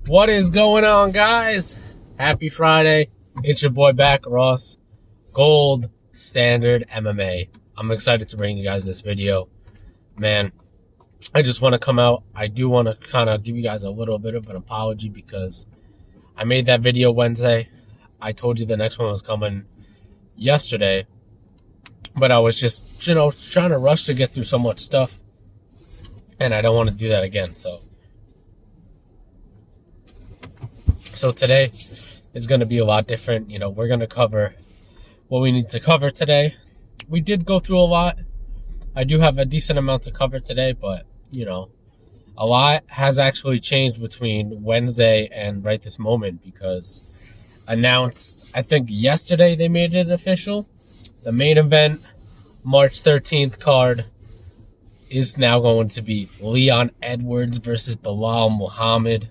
What is going on, guys? Happy Friday. It's your boy back, Ross. Gold Standard MMA. I'm excited to bring you guys this video. Man, I just want to come out. I do want to kind of give you guys a little bit of an apology because I made that video Wednesday. I told you the next one was coming yesterday, but I was just, trying to rush to get through so much stuff, and I don't want to do that again. So today is going to be a lot different. We're going to cover what we need to cover today. We did go through a lot. I do have a decent amount to cover today, but, a lot has actually changed between Wednesday and right this moment because announced, I think yesterday they made it official. The main event, March 13th card, is now going to be Leon Edwards versus Bilal Muhammad.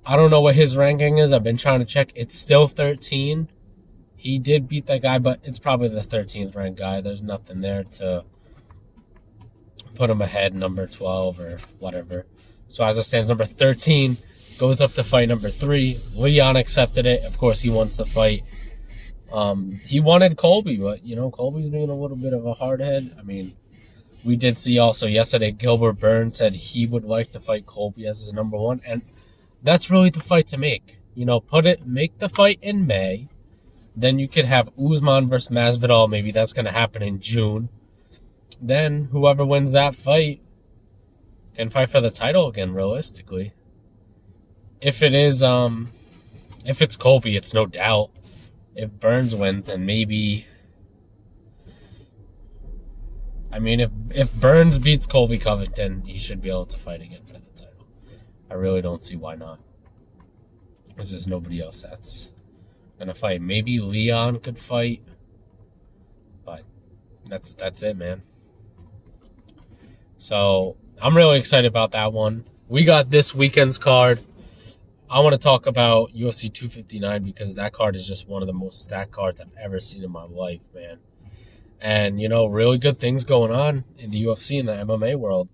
I don't know what his ranking is. I've been trying to check. It's still 13. He did beat that guy, but it's probably the 13th ranked guy. There's nothing there to put him ahead, number 12 or whatever. So as it stands, number 13 goes up to fight number 3. Leon accepted it. Of course, he wants to fight. He wanted Colby, but, Colby's being a little bit of a hard head. I mean, we did see also yesterday, Gilbert Burns said he would like to fight Colby as his number 1, and that's really the fight to make. Make the fight in May. Then you could have Usman versus Masvidal. Maybe that's going to happen in June. Then whoever wins that fight can fight for the title again, realistically. If it's Colby, it's no doubt. If Burns wins, then maybe... I mean, if Burns beats Colby Covington, he should be able to fight again for the title. I really don't see why not. Because there's nobody else that's going to fight. Maybe Leon could fight. But that's it, man. So, I'm really excited about that one. We got this weekend's card. I want to talk about UFC 259 because that card is just one of the most stacked cards I've ever seen in my life, man. And, really good things going on in the UFC and the MMA world.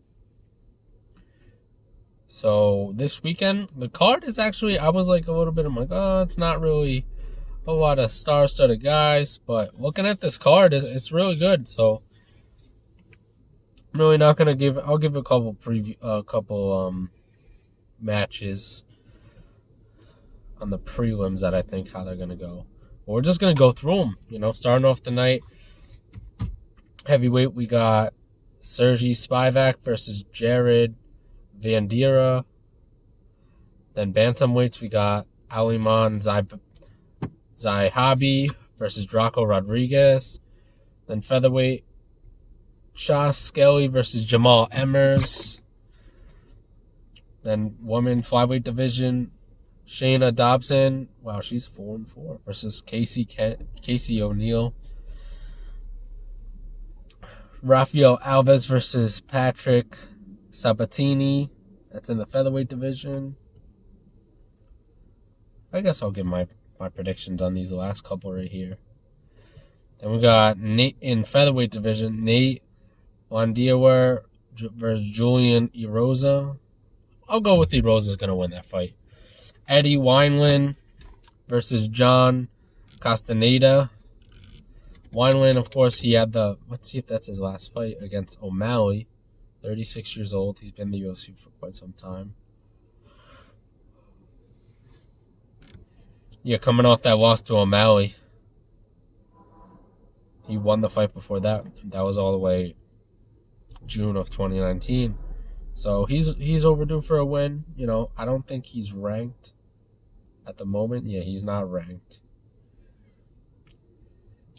So this weekend, the card is actually, I was like a little bit, I'm like, oh, it's not really a lot of star-studded guys, but looking at this card, it's really good. So I'm really not gonna I'll give a couple matches on the prelims that I think how they're gonna go. But we're just gonna go through them. Starting off the night, heavyweight, we got Sergey Spivak versus Jared Vandera. Then bantamweights, we got Aliman Zahabi versus Draco Rodriguez. Then featherweight, Chas Skelly versus Jamal Emmers. Then women flyweight division, Shayna Dobson, wow, she's 4-4, versus Casey O'Neill. Rafael Alves versus Patrick Sabatini. That's in the featherweight division. I guess I'll give my predictions on these last couple right here. Then we got Nate in featherweight division. Nate Wandier versus Julian Erosa. I'll go with Erosa's going to win that fight. Eddie Wineland versus John Castaneda. Wineland, of course, he had let's see if that's his last fight against O'Malley. 36 years old. He's been in the UFC for quite some time. Yeah, coming off that loss to O'Malley. He won the fight before that. That was all the way June of 2019. So he's overdue for a win. I don't think he's ranked at the moment. Yeah, he's not ranked.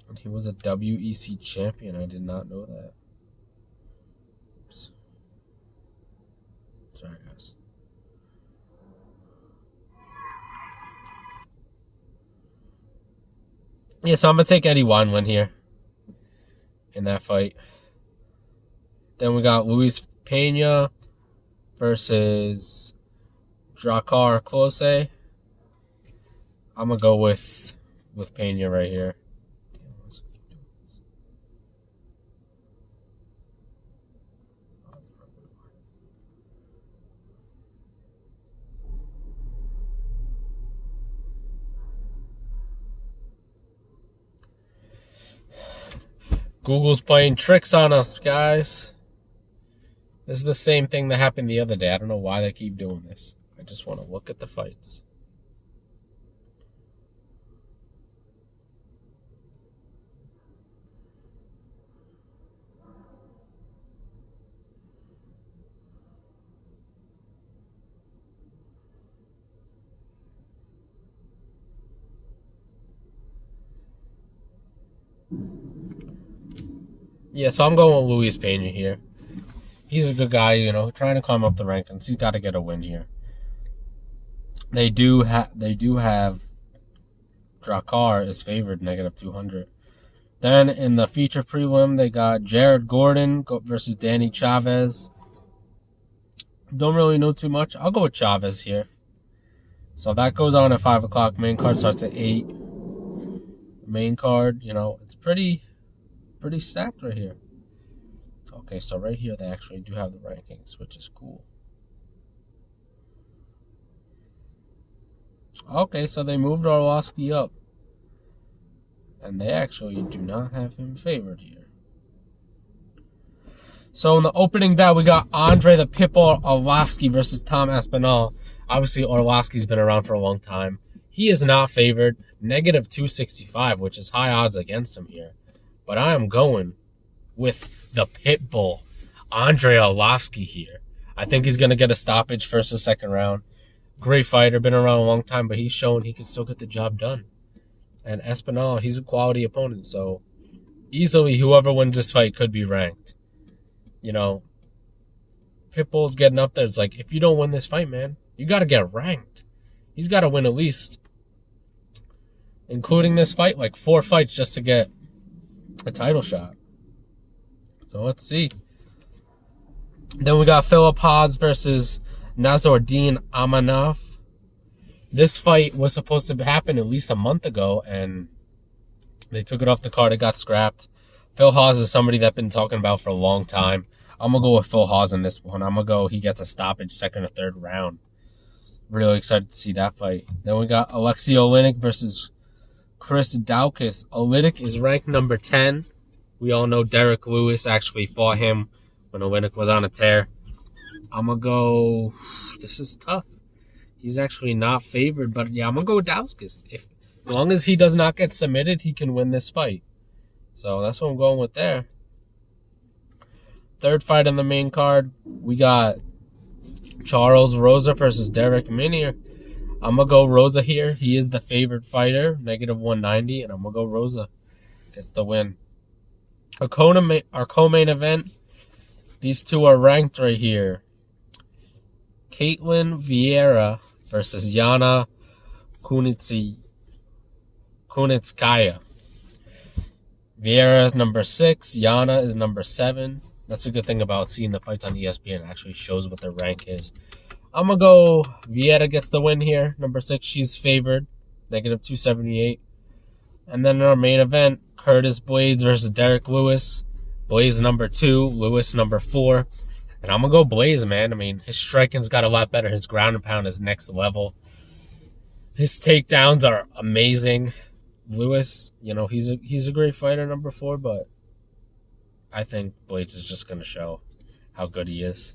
And he was a WEC champion. I did not know that. Oops. Sorry, guys. Yeah, so I'm going to take Eddie Wineland here in that fight. Then we got Luis Pena versus Drakkar Klose. I'm going to go with Pena right here. Google's playing tricks on us, guys. This is the same thing that happened the other day. I don't know why they keep doing this. I just want to look at the fights. Yeah, so I'm going with Luis Pena here. He's a good guy, you know, trying to climb up the rankings. He's got to get a win here. They do have Drakkar is favored -200. Then in the feature prelim, they got Jared Gordon versus Danny Chavez. Don't really know too much. I'll go with Chavez here. So that goes on at 5 o'clock. Main card starts at 8. Main card, you know, it's pretty stacked right here. Okay, so right here they actually do have the rankings, which is cool. Okay, so they moved Arlovsky up. And they actually do not have him favored here. So in the opening bout, we got Andre the Pitbull Arlovsky versus Tom Aspinall. Obviously, Arlovsky's been around for a long time. He is not favored. -265, which is high odds against him here. But I am going with the Pitbull, Andre Arlovsky here. I think he's going to get a stoppage first or second round. Great fighter, been around a long time, but he's shown he can still get the job done. And Espinal, he's a quality opponent, so easily whoever wins this fight could be ranked. You know, Pitbull's getting up there. It's like, if you don't win this fight, man, you got to get ranked. He's got to win at least, including this fight, like 4 fights just to get a title shot. So let's see. Then we got Philip Haas versus Nasruddin Amanov. This fight was supposed to happen at least a month ago, and they took it off the card. It got scrapped. Phil Haas is somebody that I've been talking about for a long time. I'm going to go with Phil Haas in this one. I'm going to go he gets a stoppage second or third round. Really excited to see that fight. Then we got Alexei Oleinik versus Chris Daukaus. Oleinik is ranked number 10. We all know Derek Lewis actually fought him when Oleinik was on a tear. I'm going to go... This is tough. He's actually not favored, but yeah, I'm going to go with Daukaus. As long as he does not get submitted, he can win this fight. So that's what I'm going with there. Third fight on the main card, we got Charles Rosa versus Derek Minier. I'm going to go Rosa here. He is the favored fighter, -190, and I'm going to go Rosa. Gets the win. Our co-main event, these two are ranked right here. Caitlin Vieira versus Yana Kunitskaya. Vieira is number 6. Yana is number 7. That's a good thing about seeing the fights on ESPN. It actually shows what their rank is. I'm going to go Vieira gets the win here. Number 6, she's favored. -278. And then in our main event, Curtis Blades versus Derek Lewis. Blades number 2, Lewis number 4. And I'm going to go Blades, man. I mean, his striking's got a lot better. His ground and pound is next level. His takedowns are amazing. Lewis, you know, he's a great fighter, number 4, but I think Blades is just going to show how good he is.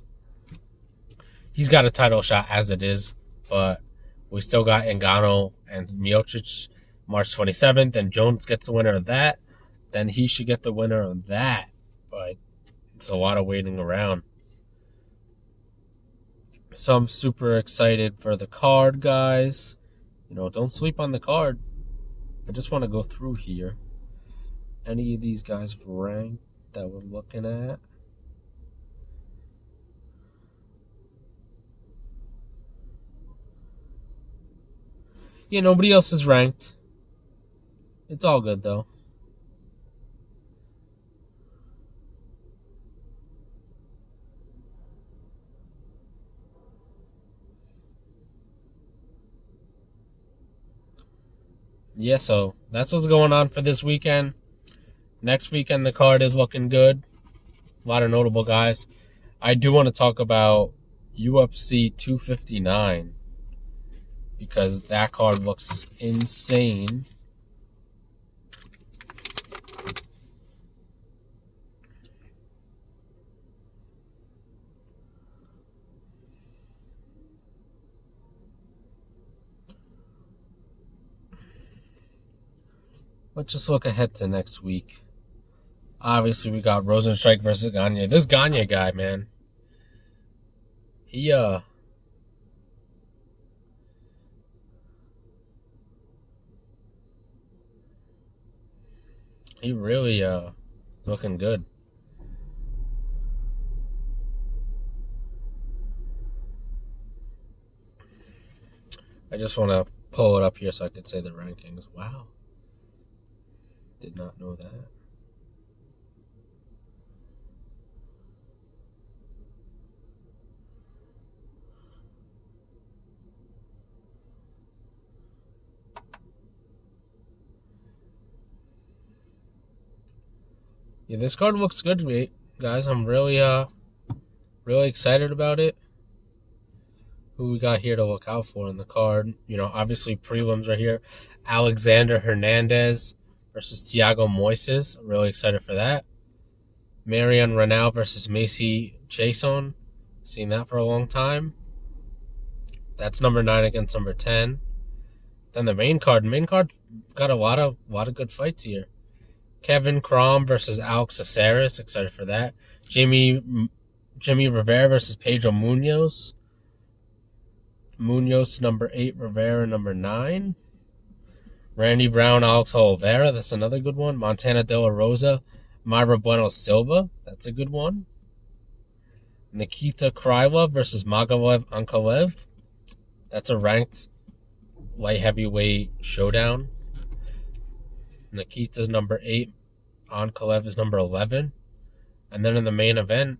He's got a title shot as it is, but we still got Ngannou and Miocic March 27th, and Jones gets the winner of that. Then he should get the winner of that, but it's a lot of waiting around. So I'm super excited for the card, guys. You know, don't sleep on the card. I just want to go through here. Any of these guys ranked that we're looking at? Yeah, nobody else is ranked. It's all good, though. Yeah, so that's what's going on for this weekend. Next weekend, the card is looking good. A lot of notable guys. I do want to talk about UFC 259 because that card looks insane. Let's just look ahead to next week. Obviously, we got Rosenstrike versus Gagne. This Gagne guy, man. He really looking good. I just want to pull it up here so I could say the rankings. Wow. Did not know that. Yeah, this card looks good to me, guys. I'm really excited about it. Who we got here to look out for in the card? You know, obviously prelims right here. Alexander Hernandez versus Thiago Moises. Really excited for that. Marion Renaud versus Macy Chason. Seen that for a long time. That's number 9 against number 10. Then the main card. Main card got a lot of good fights here. Kevin Crom versus Alex Caceres. Excited for that. Jimmy Rivera versus Pedro Munoz. Munoz number 8, Rivera number 9. Randy Brown, Alex Oliveira. That's another good one. Montana De La Rosa, Myra Bueno Silva. That's a good one. Nikita Krylov versus Magalev Ankalev. That's a ranked light heavyweight showdown. Nikita's number 8. Ankalev is number 11. And then in the main event,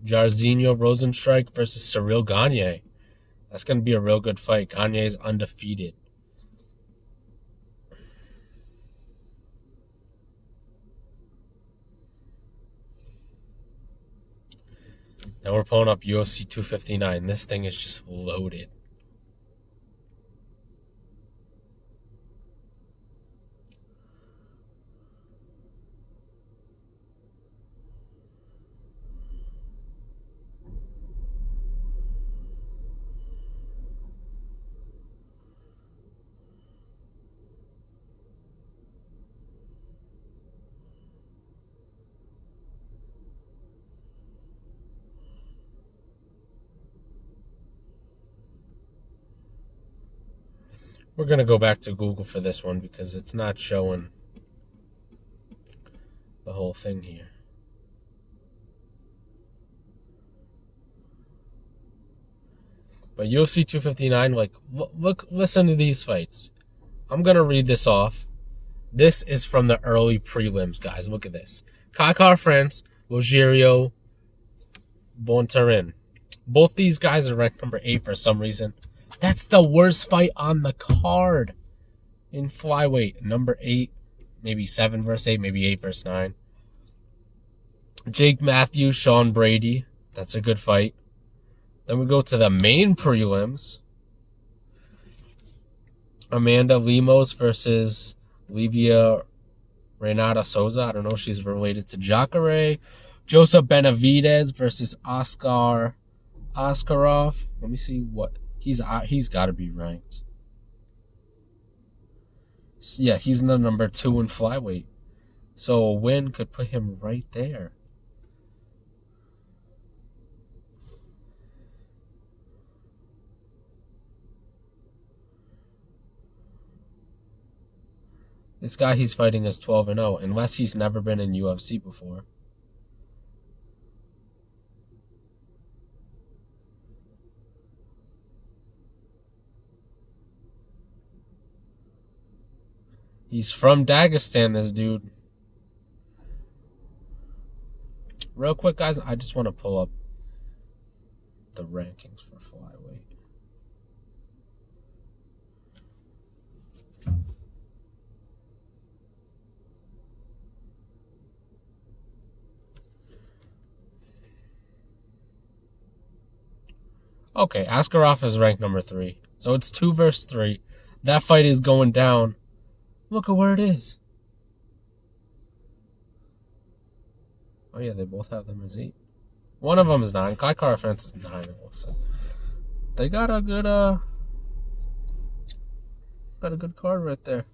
Jairzinho Rosenstrike versus Cyril Gagne. That's going to be a real good fight. Gagne is undefeated. Now we're pulling up UFC 259. This thing is just loaded. We're going to go back to Google for this one because it's not showing the whole thing here. But UFC 259, like, listen to these fights. I'm going to read this off. This is from the early prelims, guys. Look at this. Kai France, Rogerio Bontarin. Both these guys are ranked number 8 for some reason. That's the worst fight on the card in flyweight. Number 8, maybe 7 versus 8, maybe 8 versus 9. Jake Matthews, Sean Brady. That's a good fight. Then we go to the main prelims. Amanda Lemos versus Livia Renata Souza. I don't know if she's related to Jacare. Joseph Benavidez versus Oscar Askarov. Let me see what he's got to be ranked. Yeah, he's in the number 2 in flyweight. So a win could put him right there. This guy he's fighting is 12-0, unless he's never been in UFC before. He's from Dagestan, this dude. Real quick, guys, I just want to pull up the rankings for flyweight. Okay, Askarov is ranked number 3. So it's 2 versus 3. That fight is going down. Look at where it is. Oh yeah, they both have them as 8. One of them is 9. Kai France is 9, it looks like. They got a good card right there.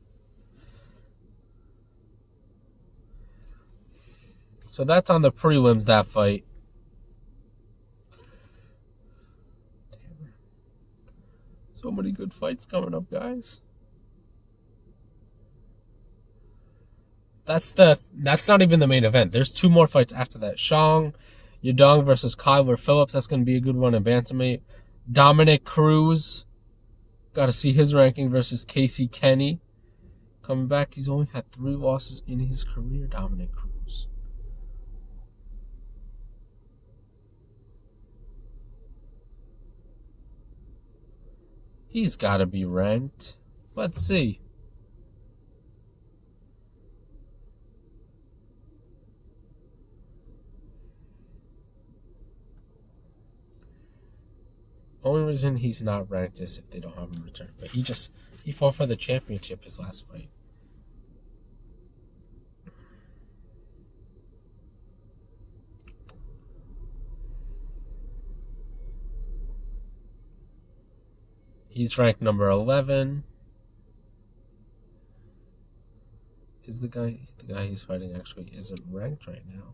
So that's on the prelims, that fight. Damn. So many good fights coming up, guys. That's not even the main event. There's 2 more fights after that. Shang Yadong versus Kyler Phillips. That's going to be a good one in bantamweight. Dominic Cruz. Got to see his ranking versus Casey Kenny. Coming back, he's only had 3 losses in his career, Dominic Cruz. He's got to be ranked. Let's see. Only reason he's not ranked is if they don't have him return. But he fought for the championship his last fight. He's ranked number 11. Is the guy he's fighting actually isn't ranked right now?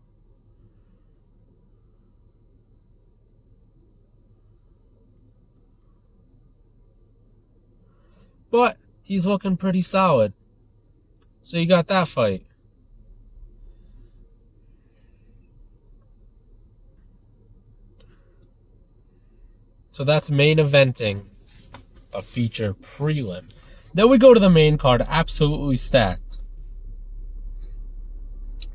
But he's looking pretty solid. So you got that fight. So that's main eventing a feature prelim. Then we go to the main card, absolutely stacked.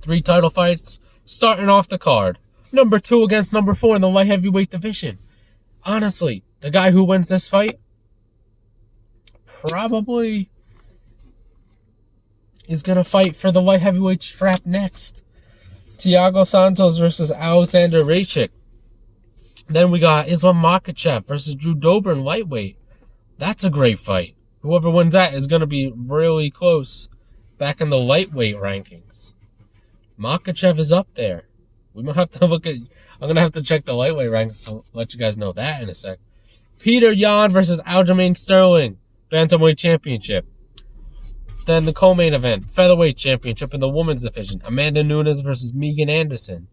3 title fights, starting off the card. Number 2 against number 4 in the light heavyweight division. Honestly, the guy who wins this fight probably is going to fight for the light heavyweight strap next. Thiago Santos versus Alexander Raychik. Then we got Islam Makhachev versus Drew Dober in lightweight. That's a great fight. Whoever wins that is going to be really close back in the lightweight rankings. Makhachev is up there. We might have to look at... I'm going to have to check the lightweight rankings to let you guys know that in a sec. Peter Yan versus Aljamain Sterling. Bantamweight Championship. Then the co-main event, Featherweight Championship in the women's division. Amanda Nunes versus Megan Anderson.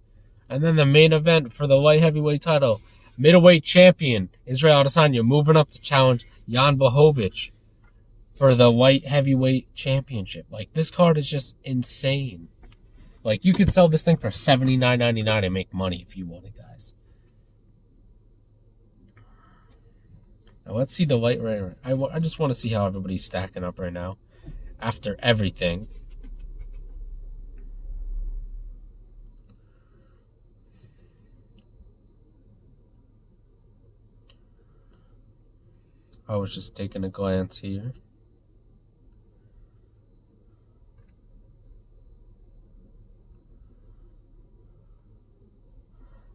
And then the main event for the light heavyweight title, middleweight champion Israel Adesanya moving up to challenge Jan Blachowicz for the light heavyweight championship. Like, this card is just insane. Like, you could sell this thing for $79.99 and make money if you want it, guys. Now, let's see the light right. I just want to see how everybody's stacking up right now after everything. I was just taking a glance here.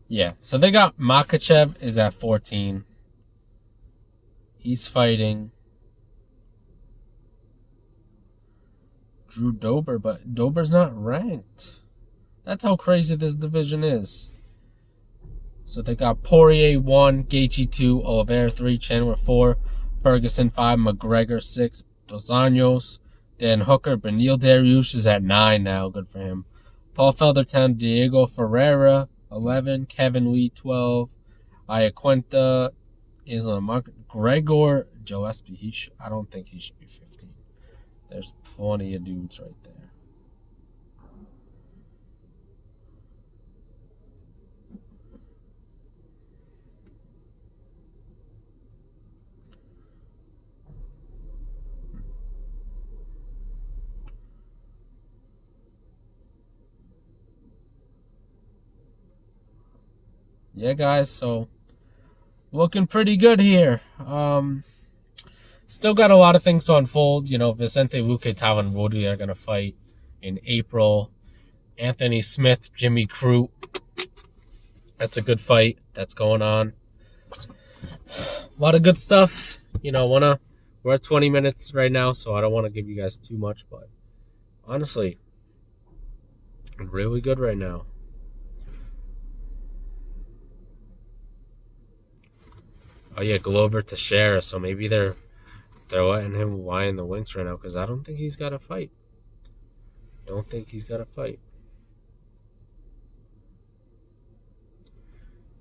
Yeah, so they got Makhachev is at 14. He's fighting Drew Dober, but Dober's not ranked. That's how crazy this division is. So they got Poirier 1, Gaethje 2, Oliveira 3, Chandler 4, Ferguson 5, McGregor 6, Dos Anjos, Dan Hooker, Beneil Dariush is at 9 now, good for him. Paul Felder 10, Diego Ferreira 11, Kevin Lee 12, Iaquinta, Islam Mark, Gregor Gillespie. I don't think he should be 15. There's plenty of dudes right there. Yeah, guys, so looking pretty good here. Still got a lot of things to unfold. You know, Vicente Luque, Tyron Woodley are going to fight in April. Anthony Smith, Jimmy Crute. That's a good fight that's going on. A lot of good stuff. You know, we're at 20 minutes right now, so I don't want to give you guys too much, but honestly, really good right now. Oh yeah, Glover Teixeira. So maybe they're letting him lie in the wings right now because I don't think he's got a fight.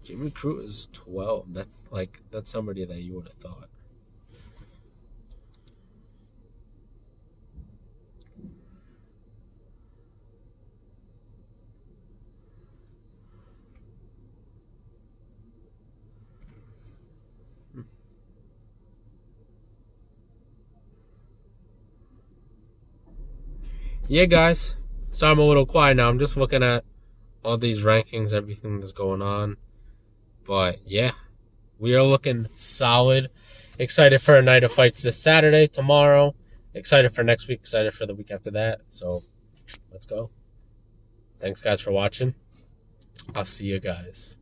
Jimmy Crute is 12. That's somebody that you would have thought. Yeah, guys. Sorry I'm a little quiet now. I'm just looking at all these rankings, everything that's going on. But yeah, we are looking solid. Excited for a night of fights this Saturday, tomorrow. Excited for next week. Excited for the week after that. So let's go. Thanks, guys, for watching. I'll see you guys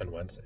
on Wednesday.